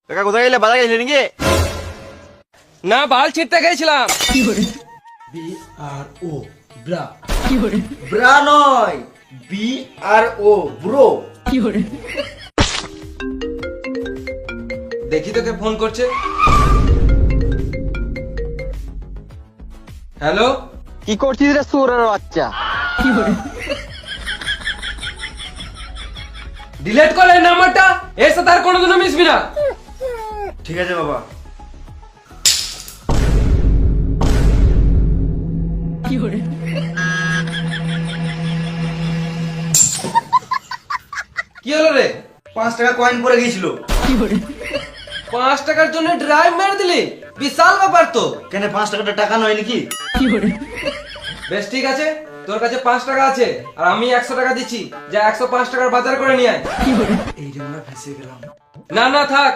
কাকা কোথায় গেলে? বাজারে গেছিলে নাকি? না, বাল ছিঁড়তে গেছিলাম। বি আর ও ব্রা। ব্রা নয়, BRO ব্রো। দেখি তোকে ফোন করছে। হ্যালো, কি করছিস রে সুরের বাচ্চা? ডিলিট কর এই নাম্বারটা, এর সাথে আর কোনোদিনও মিশবি না। ঠিক আছে বাবা। কি হলো রে? 5 টাকা কয়েন পড়ে গিয়েছিল। 5 টাকার জন্য ড্রাইভ মেরে দিলি? বিশাল ব্যাপার তো। কেন 5 টাকাটা টাকা নয় নাকি? বেশ ঠিক আছে, তোর কাছে 5 টাকা আছে আর আমি 100 টাকা দিচ্ছি, যা 105 টাকার বাজার করে নিয়ে আয়। এই রে আমরা ফেসে গেলাম। না না থাক,